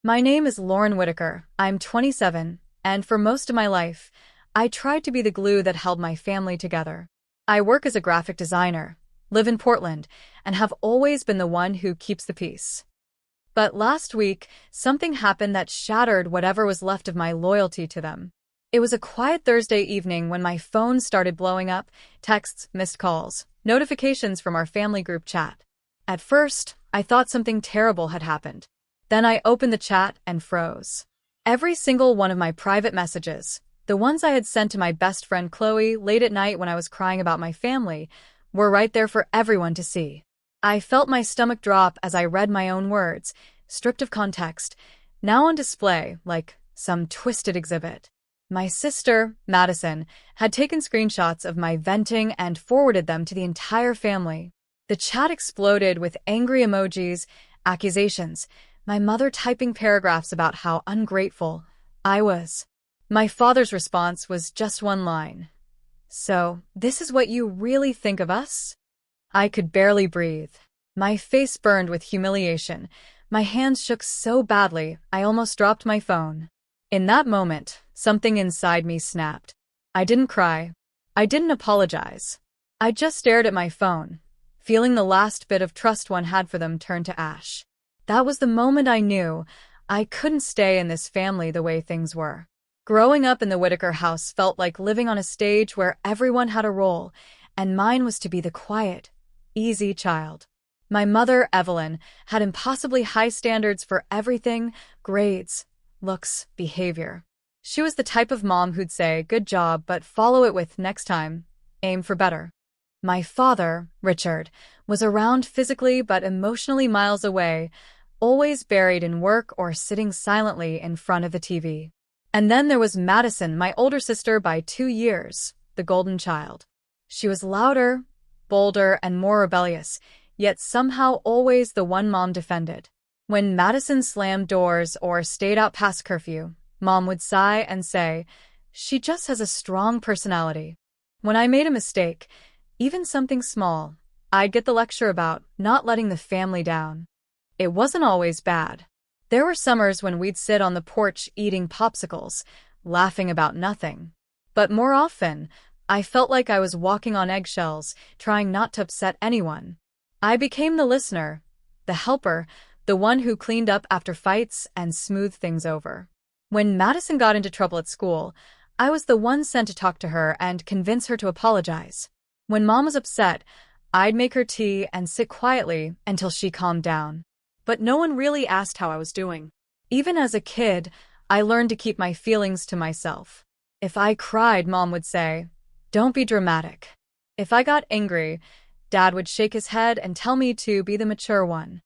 My name is Lauren Whitaker. I'm 27, and for most of my life, I tried to be the glue that held my family together. I work as a graphic designer, live in Portland, and have always been the one who keeps the peace. But last week, something happened that shattered whatever was left of my loyalty to them. It was a quiet Thursday evening when my phone started blowing up, texts, missed calls, notifications from our family group chat. At first, I thought something terrible had happened. Then I opened the chat and froze. Every single one of my private messages, the ones I had sent to my best friend Chloe late at night when I was crying about my family, were right there for everyone to see. I felt my stomach drop as I read my own words, stripped of context, now on display like some twisted exhibit. My sister, Madison, had taken screenshots of my venting and forwarded them to the entire family. The chat exploded with angry emojis, accusations, my mother typing paragraphs about how ungrateful I was. My father's response was just one line. "So, this is what you really think of us?" I could barely breathe. My face burned with humiliation. My hands shook so badly, I almost dropped my phone. In that moment, something inside me snapped. I didn't cry. I didn't apologize. I just stared at my phone, feeling the last bit of trust one had for them turn to ash. That was the moment I knew I couldn't stay in this family the way things were. Growing up in the Whitaker house felt like living on a stage where everyone had a role, and mine was to be the quiet, easy child. My mother, Evelyn, had impossibly high standards for everything: grades, looks, behavior. She was the type of mom who'd say, "Good job," but follow it with, "Next time, aim for better." My father, Richard, was around physically but emotionally miles away, always buried in work or sitting silently in front of the TV. And then there was Madison, my older sister by 2 years, the golden child. She was louder, bolder, and more rebellious, yet somehow always the one Mom defended. When Madison slammed doors or stayed out past curfew, Mom would sigh and say, "She just has a strong personality." When I made a mistake, even something small, I'd get the lecture about not letting the family down. It wasn't always bad. There were summers when we'd sit on the porch eating popsicles, laughing about nothing. But more often, I felt like I was walking on eggshells, trying not to upset anyone. I became the listener, the helper, the one who cleaned up after fights and smoothed things over. When Madison got into trouble at school, I was the one sent to talk to her and convince her to apologize. When Mom was upset, I'd make her tea and sit quietly until she calmed down. But no one really asked how I was doing. Even as a kid, I learned to keep my feelings to myself. If I cried, Mom would say, "Don't be dramatic." If I got angry, Dad would shake his head and tell me to be the mature one.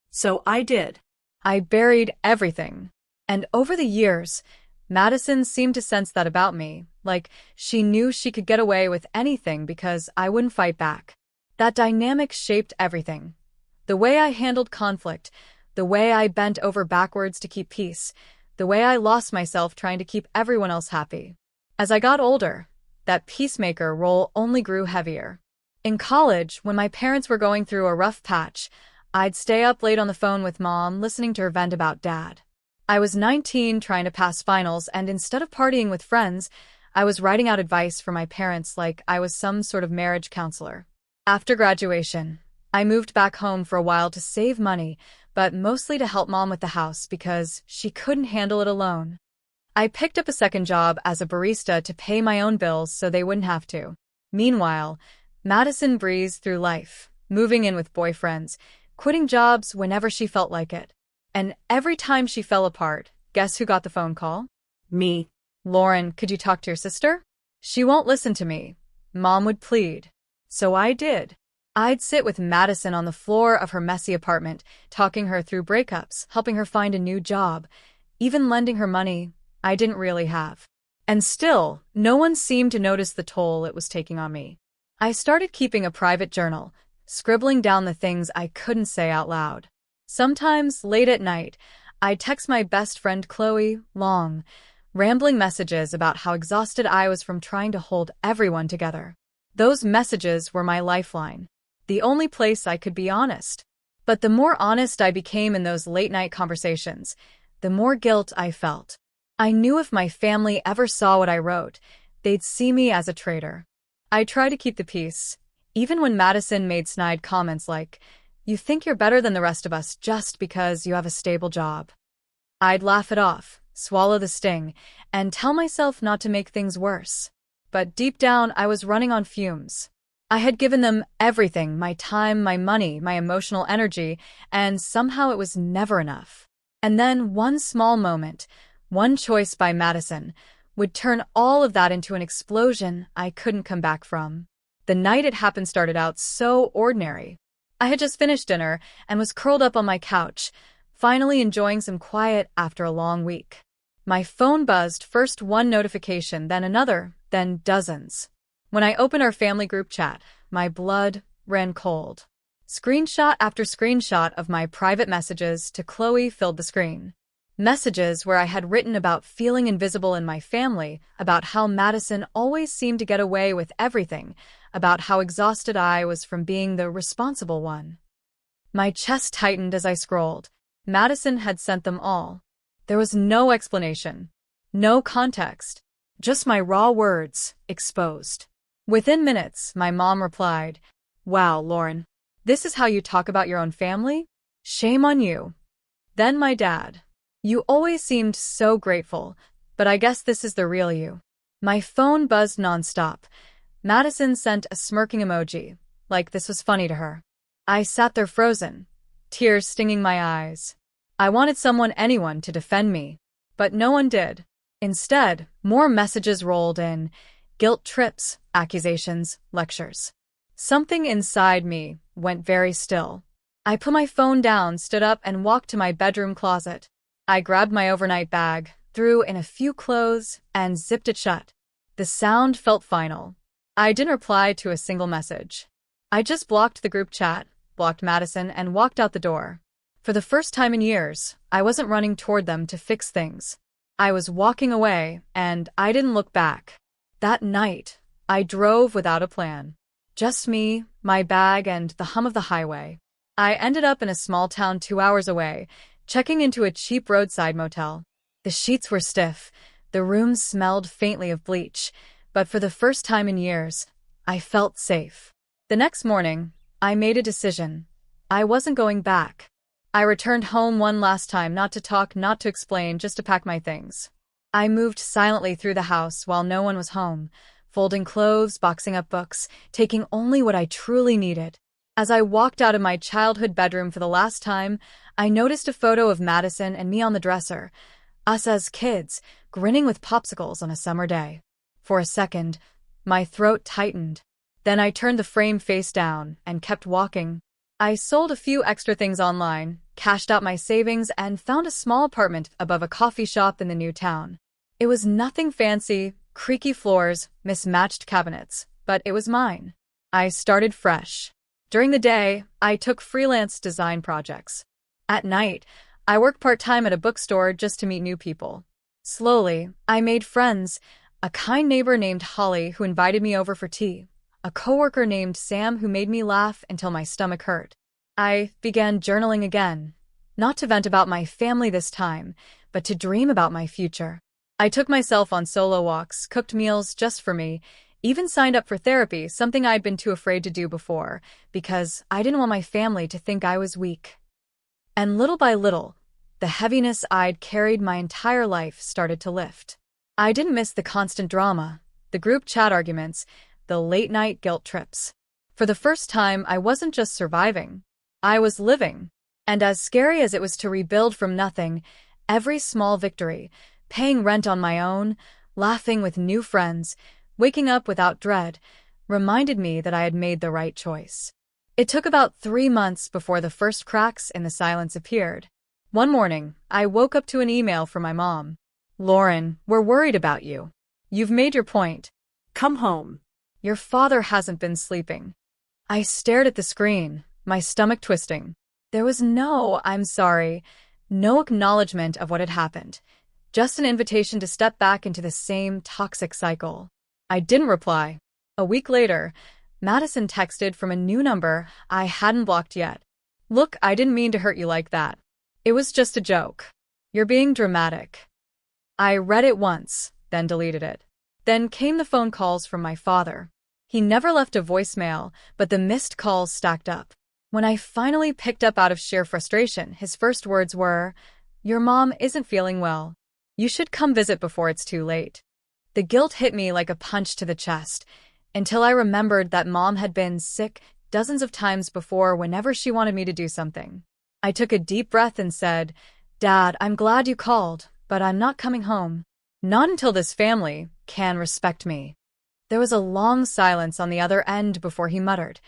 So I did. I buried everything. And over the years, Madison seemed to sense that about me, like she knew she could get away with anything because I wouldn't fight back. That dynamic shaped everything. The way I handled conflict, the way I bent over backwards to keep peace, the way I lost myself trying to keep everyone else happy. As I got older, that peacemaker role only grew heavier. In college, when my parents were going through a rough patch, I'd stay up late on the phone with Mom, listening to her vent about Dad. I was 19 trying to pass finals, and instead of partying with friends, I was writing out advice for my parents like I was some sort of marriage counselor. After graduation, I moved back home for a while to save money, but mostly to help Mom with the house because she couldn't handle it alone. I picked up a second job as a barista to pay my own bills so they wouldn't have to. Meanwhile, Madison breezed through life, moving in with boyfriends, quitting jobs whenever she felt like it. And every time she fell apart, guess who got the phone call? Me. "Lauren, could you talk to your sister? She won't listen to me," Mom would plead. So I did. I'd sit with Madison on the floor of her messy apartment, talking her through breakups, helping her find a new job, even lending her money I didn't really have. And still, no one seemed to notice the toll it was taking on me. I started keeping a private journal, scribbling down the things I couldn't say out loud. Sometimes, late at night, I'd text my best friend Chloe long, rambling messages about how exhausted I was from trying to hold everyone together. Those messages were my lifeline, the only place I could be honest. But the more honest I became in those late-night conversations, the more guilt I felt. I knew if my family ever saw what I wrote, they'd see me as a traitor. I tried to keep the peace, even when Madison made snide comments like, "You think you're better than the rest of us just because you have a stable job." I'd laugh it off, swallow the sting, and tell myself not to make things worse. But deep down, I was running on fumes. I had given them everything, my time, my money, my emotional energy, and somehow it was never enough. And then one small moment, one choice by Madison, would turn all of that into an explosion I couldn't come back from. The night it happened started out so ordinary. I had just finished dinner and was curled up on my couch, finally enjoying some quiet after a long week. My phone buzzed, first one notification, then another, then dozens. When I opened our family group chat, my blood ran cold. Screenshot after screenshot of my private messages to Chloe filled the screen. Messages where I had written about feeling invisible in my family, about how Madison always seemed to get away with everything, about how exhausted I was from being the responsible one. My chest tightened as I scrolled. Madison had sent them all. There was no explanation, no context, just my raw words, exposed. Within minutes, my mom replied, "Wow, Lauren, this is how you talk about your own family? Shame on you." Then my dad. "You always seemed so grateful, but I guess this is the real you." My phone buzzed nonstop. Madison sent a smirking emoji, like this was funny to her. I sat there frozen, tears stinging my eyes. I wanted anyone to defend me, but no one did. Instead, more messages rolled in, guilt trips, accusations, lectures. Something inside me went very still. I put my phone down, stood up, and walked to my bedroom closet. I grabbed my overnight bag, threw in a few clothes, and zipped it shut. The sound felt final. I didn't reply to a single message. I just blocked the group chat, blocked Madison, and walked out the door. For the first time in years, I wasn't running toward them to fix things. I was walking away, and I didn't look back. That night, I drove without a plan. Just me, my bag, and the hum of the highway. I ended up in a small town 2 hours away, checking into a cheap roadside motel. The sheets were stiff, the rooms smelled faintly of bleach, but for the first time in years, I felt safe. The next morning, I made a decision. I wasn't going back. I returned home one last time, not to talk, not to explain, just to pack my things. I moved silently through the house while no one was home, folding clothes, boxing up books, taking only what I truly needed. As I walked out of my childhood bedroom for the last time, I noticed a photo of Madison and me on the dresser, us as kids, grinning with popsicles on a summer day. For a second, my throat tightened. Then I turned the frame face down and kept walking. I sold a few extra things online, cashed out my savings, and found a small apartment above a coffee shop in the new town. It was nothing fancy, creaky floors, mismatched cabinets, but it was mine. I started fresh. During the day, I took freelance design projects. At night, I worked part-time at a bookstore just to meet new people. Slowly, I made friends, a kind neighbor named Holly who invited me over for tea, a coworker named Sam who made me laugh until my stomach hurt. I began journaling again, not to vent about my family this time, but to dream about my future. I took myself on solo walks, cooked meals just for me, even signed up for therapy, something I'd been too afraid to do before, because I didn't want my family to think I was weak. And little by little, the heaviness I'd carried my entire life started to lift. I didn't miss the constant drama, the group chat arguments, the late-night guilt trips. For the first time, I wasn't just surviving. I was living. And as scary as it was to rebuild from nothing, every small victory, paying rent on my own, laughing with new friends, waking up without dread, reminded me that I had made the right choice. It took about 3 months before the first cracks in the silence appeared. One morning, I woke up to an email from my mom. "Lauren, we're worried about you. You've made your point. Come home. Your father hasn't been sleeping." I stared at the screen, my stomach twisting. There was no "I'm sorry," no acknowledgement of what had happened, just an invitation to step back into the same toxic cycle. I didn't reply. A week later, Madison texted from a new number I hadn't blocked yet. "Look, I didn't mean to hurt you like that. It was just a joke. You're being dramatic. I read it once, then deleted it. Then came the phone calls from my father. He never left a voicemail, but the missed calls stacked up. When I finally picked up out of sheer frustration, his first words were, "Your mom isn't feeling well. You should come visit before it's too late." The guilt hit me like a punch to the chest, until I remembered that Mom had been sick dozens of times before whenever she wanted me to do something. I took a deep breath and said, "Dad, I'm glad you called, but I'm not coming home. Not until this family can respect me." There was a long silence on the other end before he muttered,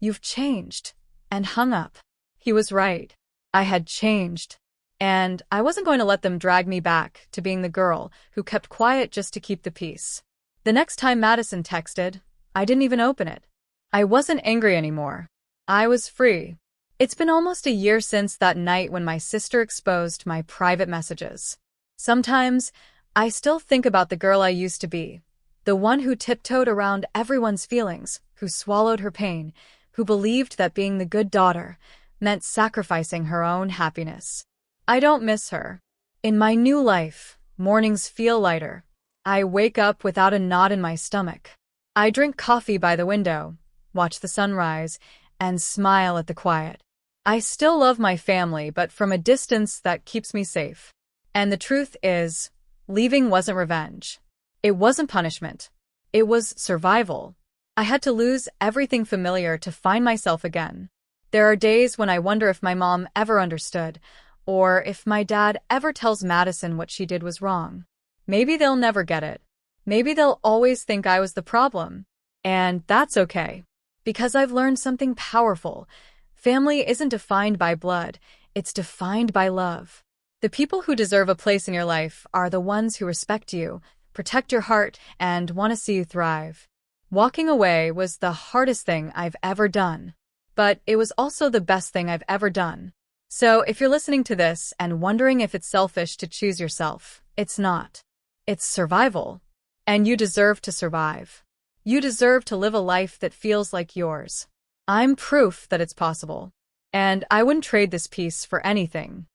"You've changed," and hung up. He was right. I had changed. And I wasn't going to let them drag me back to being the girl who kept quiet just to keep the peace. The next time Madison texted, I didn't even open it. I wasn't angry anymore. I was free. It's been almost a year since that night when my sister exposed my private messages. Sometimes, I still think about the girl I used to be, the one who tiptoed around everyone's feelings, who swallowed her pain, who believed that being the good daughter meant sacrificing her own happiness. I don't miss her. In my new life, mornings feel lighter. I wake up without a knot in my stomach. I drink coffee by the window, watch the sunrise, and smile at the quiet. I still love my family, but from a distance that keeps me safe. And the truth is, leaving wasn't revenge. It wasn't punishment. It was survival. I had to lose everything familiar to find myself again. There are days when I wonder if my mom ever understood, or if my dad ever tells Madison what she did was wrong. Maybe they'll never get it. Maybe they'll always think I was the problem. And that's okay. Because I've learned something powerful. Family isn't defined by blood, it's defined by love. The people who deserve a place in your life are the ones who respect you, protect your heart, and want to see you thrive. Walking away was the hardest thing I've ever done. But it was also the best thing I've ever done. So if you're listening to this and wondering if it's selfish to choose yourself, it's not. It's survival. And you deserve to survive. You deserve to live a life that feels like yours. I'm proof that it's possible. And I wouldn't trade this peace for anything.